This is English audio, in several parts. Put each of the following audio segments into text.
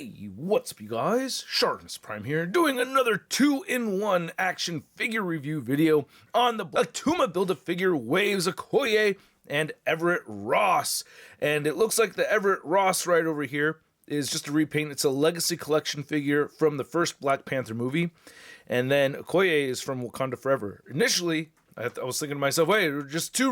Hey, what's up you guys? ShartimusPrime here, doing another 2-in-1 action figure review video on the Attuma Build-A-Figure Waves Okoye and Everett Ross. And it looks like the Everett Ross right over here is just a repaint. It's a Legacy Collection figure from the first Black Panther movie. And then Okoye is from Wakanda Forever. Initially, I was thinking to myself, wait, just two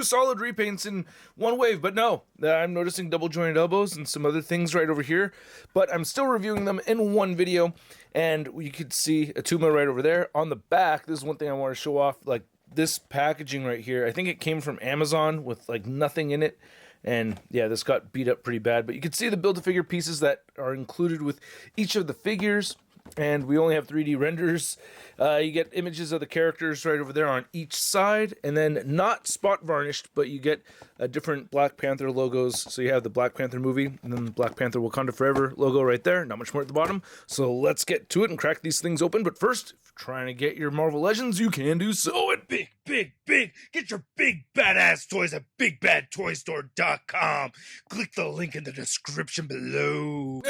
solid repaints in one wave. But no, I'm noticing double jointed elbows and some other things right over here. But I'm still reviewing them in one video. And you could see Attuma right over there. On the back, this is one thing I want to show off. Like this packaging right here, I think it came from Amazon with like nothing in it. And yeah, this got beat up pretty bad. But you can see the Build-A-Figure pieces that are included with each of the figures. And we only have 3D renders. You get images of the characters right over there on each side, and then not spot varnished, but you get different Black Panther logos. So you have the Black Panther movie, and then the Black Panther Wakanda Forever logo right there. Not much more at the bottom. So let's get to it and crack these things open. But first, if you're trying to get your Marvel Legends, you can do so at big. Get your big badass toys at BigBadToyStore.com. Click the link in the description below.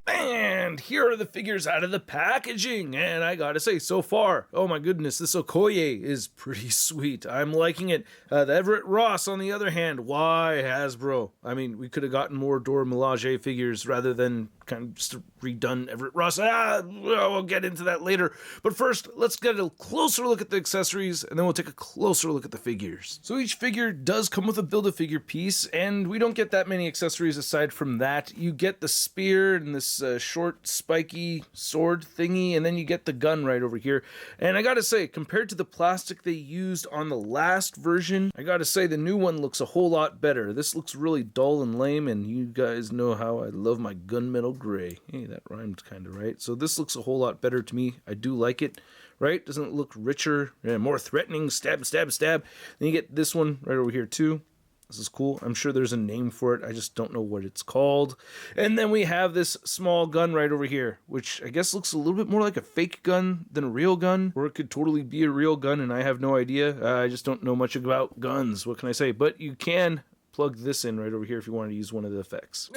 And here are the figures out of the packaging, and I gotta say, so far, oh my goodness, this Okoye is pretty sweet. I'm liking it. The Everett Ross, on the other hand, why Hasbro? I mean, we could have gotten more Dora Milaje figures rather than kind of just redone Everett Ross. We'll get into that later. But first, let's get a closer look at the accessories, and then we'll take a closer look at the figures. So each figure does come with a Build-A-Figure piece, and we don't get that many accessories aside from that. You get the spear and this short spiky sword thingy, and then you get the gun right over here. And I gotta say, compared to the plastic they used on the last version, I gotta say the new one looks a whole lot better. This looks really dull and lame, and you guys know how I love my gunmetal gray. Hey, that rhymed kind of, right? So this looks a whole lot better to me. I do like it, right? Doesn't it look richer, more threatening, stab. Then you get this one right over here too. This is cool. I'm sure there's a name for it. I just don't know what it's called. And then we have this small gun right over here, which I guess looks a little bit more like a fake gun than a real gun. Or it could totally be a real gun, and I have no idea. I just don't know much about guns. What can I say? But you can plug this in right over here if you want to use one of the effects.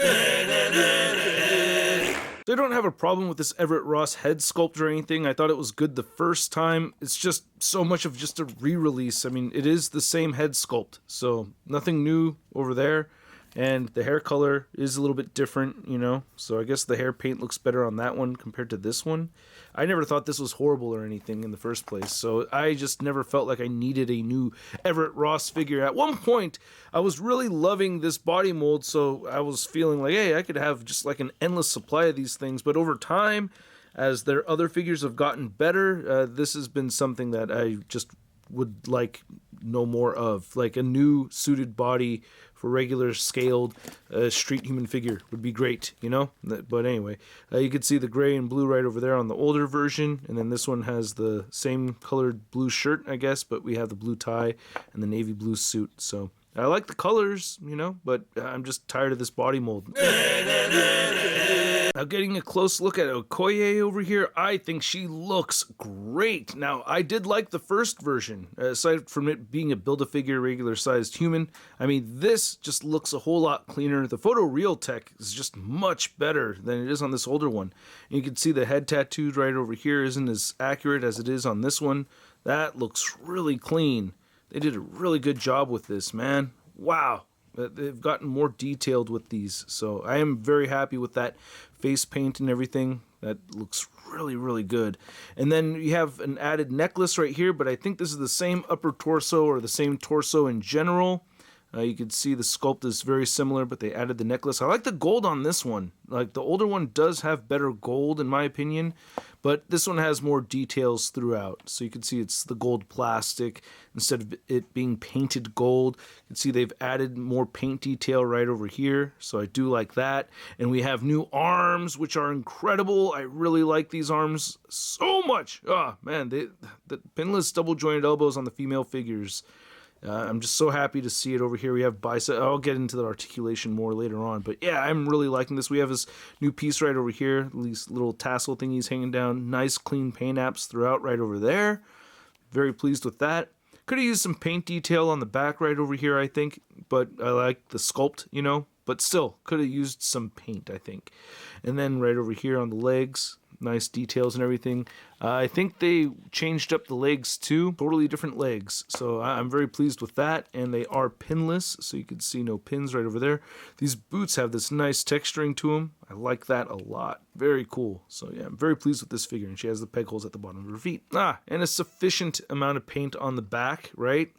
So I don't have a problem with this Everett Ross head sculpt or anything. I thought it was good the first time. It's just so much of just a re-release. I mean, it is the same head sculpt, so nothing new over there. And the hair color is a little bit different, you know, so I guess the hair paint looks better on that one compared to this one. I never thought this was horrible or anything in the first place, so I just never felt like I needed a new Everett Ross figure. At one point, I was really loving this body mold, so I was feeling like, hey, I could have just like an endless supply of these things, but over time, as their other figures have gotten better, this has been something that I just would like no more of. Like a new suited body for regular scaled street human figure would be great, you know? But anyway, you can see the gray and blue right over there on the older version, and then this one has the same colored blue shirt, I guess, but we have the blue tie and the navy blue suit. So I like the colors, you know, but I'm just tired of this body mold. Now, getting a close look at Okoye over here, I think she looks great. Now, I did like the first version, aside from it being a Build-A-Figure regular-sized human. I mean, this just looks a whole lot cleaner. The photoreal tech is just much better than it is on this older one. And you can see the head tattooed right over here isn't as accurate as it is on this one. That looks really clean. They did a really good job with this, man. Wow. They've gotten more detailed with these, so I am very happy with that face paint and everything. That looks really, really good. And then you have an added necklace right here, but I think this is the same upper torso or the same torso in general. You can see the sculpt is very similar, but they added the necklace. I like the gold on this one. Like, the older one does have better gold, in my opinion, but this one has more details throughout. So you can see it's the gold plastic instead of it being painted gold. You can see they've added more paint detail right over here, so I do like that. And we have new arms, which are incredible. I really like these arms so much. Oh, man, the pinless double-jointed elbows on the female figures. I'm just so happy to see it over here. We have bicep. I'll get into the articulation more later on. But yeah, I'm really liking this. We have this new piece right over here. These little tassel thingies hanging down. Nice clean paint apps throughout right over there. Very pleased with that. Could have used some paint detail on the back right over here, I think. But I like the sculpt, you know. but still could have used some paint, I think. And then right over here on the legs, nice details and everything. I think they changed up the legs too, totally different legs. So I'm very pleased with that, and they are pinless, so you can see no pins right over there. These boots have this nice texturing to them. I like that a lot. Very cool. So yeah, I'm very pleased with this figure, and she has the peg holes at the bottom of her feet. And a sufficient amount of paint on the back, right?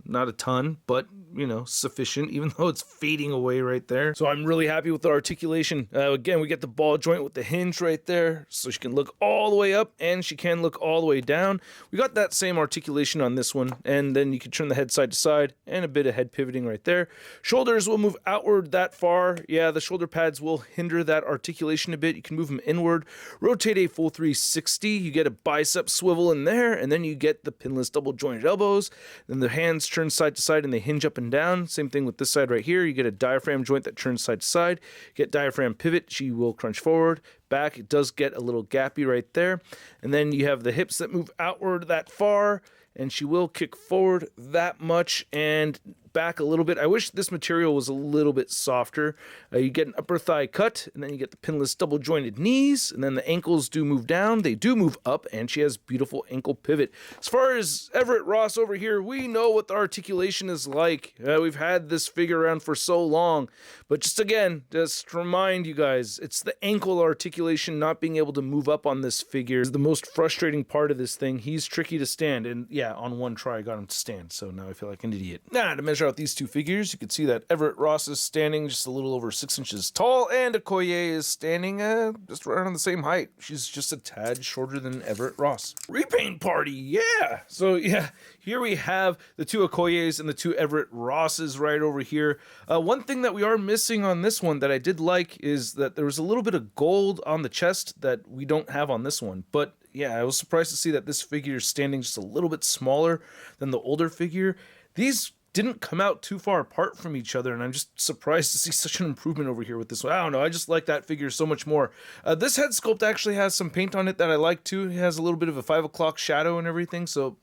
Not a ton, but you know, sufficient, even though it's fading away right there. So I'm really happy with the articulation. Again, we get the ball joint with the hinge right there, so she can look all the way up and she can look all the way down. We got that same articulation on this one, and then you can turn the head side to side and a bit of head pivoting right there. Shoulders will move outward that far. Yeah, the shoulder pads will hinder that articulation a bit. You can move them inward, rotate a full 360. You get a bicep swivel in there, and then you get the pinless double jointed elbows. Then the hands turn side to side and they hinge up and down. Same thing with this side right here. You get a diaphragm joint that turns side to side. You get diaphragm pivot. She will crunch forward. Back, it does get a little gappy right there. And then you have the hips that move outward that far, and she will kick forward that much and back a little bit. I wish this material was a little bit softer. You get an upper thigh cut, and then you get the pinless double jointed knees, and then the ankles do move down. They do move up, and she has beautiful ankle pivot. As far as Everett Ross over here, we know what the articulation is like. We've had this figure around for so long, but just again, just remind you guys, it's the ankle articulation not being able to move up on this figure is the most frustrating part of this thing. He's tricky to stand, and yeah, on one try I got him to stand, so now I feel like an idiot. To measure out these two figures, you can see that Everett Ross is standing just a little over 6 inches tall, and Okoye is standing just right on the same height. She's just a tad shorter than Everett Ross. Repaint party, yeah! So yeah, here we have the two Okoyes and the two Everett Rosses right over here. One thing that we are missing on this one that I did like is that there was a little bit of gold on the chest that we don't have on this one, but yeah, I was surprised to see that this figure is standing just a little bit smaller than the older figure. These didn't come out too far apart from each other, and I'm just surprised to see such an improvement over here with this one. I don't know, I just like that figure so much more. This head sculpt actually has some paint on it that I like too. It has a little bit of a 5 o'clock shadow and everything, so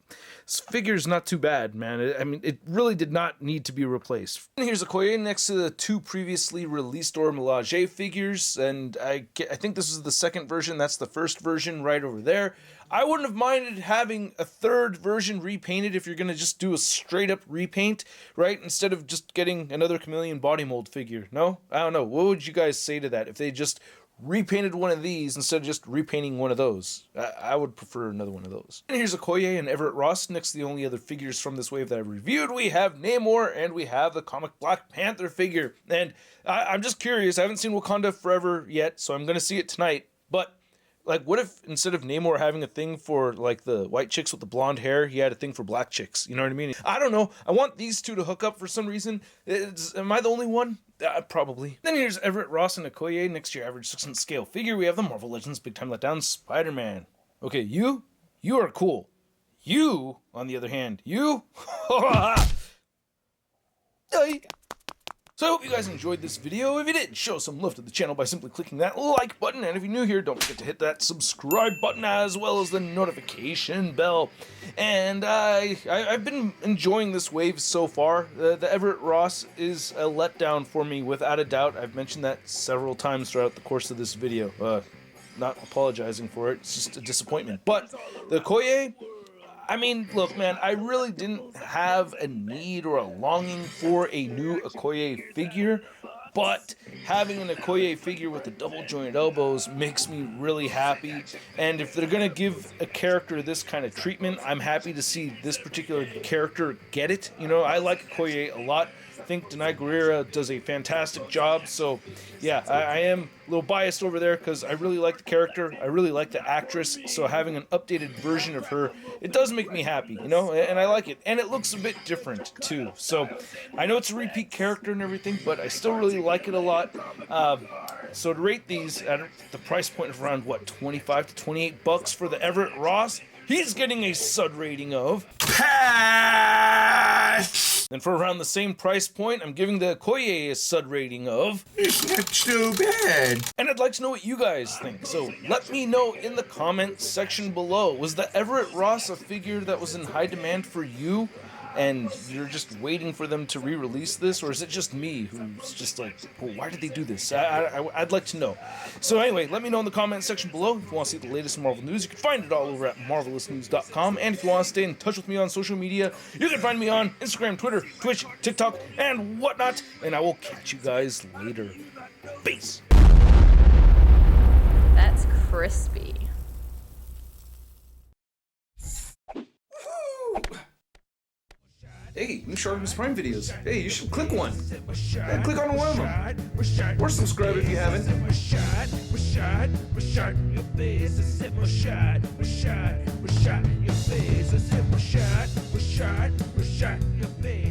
this figure's not too bad, man. I mean, it really did not need to be replaced. And here's Okoye next to the two previously released or Melage figures, and I think this is the second version. That's the first version right over there. I wouldn't have minded having a third version repainted if you're going to just do a straight up repaint, right? Instead of just getting another chameleon body mold figure. No? I don't know. What would you guys say to that if they just repainted one of these instead of just repainting one of those? I would prefer another one of those. And here's Okoye and Everett Ross. Next to the only other figures from this wave that I've reviewed, we have Namor and we have the comic Black Panther figure. And I'm just curious. I haven't seen Wakanda Forever yet, so I'm going to see it tonight. But like, what if instead of Namor having a thing for, like, the white chicks with the blonde hair, he had a thing for black chicks? You know what I mean? I don't know. I want these two to hook up for some reason. Am I the only one? Probably. Then here's Everett Ross and Okoye next to your average 6-inch scale figure. We have the Marvel Legends Big Time Letdown Spider-Man. Okay, you are cool. You, on the other hand, you? So I hope you guys enjoyed this video. If you did, show some love to the channel by simply clicking that like button. And if you're new here, don't forget to hit that subscribe button as well as the notification bell. And I've been enjoying this wave so far. The Everett Ross is a letdown for me, without a doubt. I've mentioned that several times throughout the course of this video. Not apologizing for it. It's just a disappointment. But the Okoye, I mean, look, man, I really didn't have a need or a longing for a new Okoye figure, but having an Okoye figure with the double jointed elbows makes me really happy. And if they're going to give a character this kind of treatment, I'm happy to see this particular character get it. You know, I like Okoye a lot. I think Denai Guerrera does a fantastic job. So, yeah, I am a little biased over there because I really like the character. I really like the actress. So having an updated version of her, it does make me happy, you know, and I like it. And it looks a bit different, too. So I know it's a repeat character and everything, but I still really like it a lot. So to rate these at the price point of around, what, 25 to 28 bucks for the Everett Ross, he's getting a sud rating of pass. And for around the same price point, I'm giving the Okoye a sud rating of it's not too bad. And I'd like to know what you guys think, so let me know in the comment section below. Was the Everett Ross a figure that was in high demand for you? and you're just waiting for them to re-release this, or is it just me who's just like, well, why did they do this? I'd like to know. So anyway, let me know in the comment section below if you want to see the latest Marvel news. You can find it all over at marvelousnews.com, and if you want to stay in touch with me on social media, you can find me on Instagram, Twitter, Twitch, TikTok, and whatnot, and I will catch you guys later. Peace. That's crispy. Hey, new ShartimusPrime videos. Hey, you should click one. Yeah, click on one of them. Or subscribe if you haven't. Your face.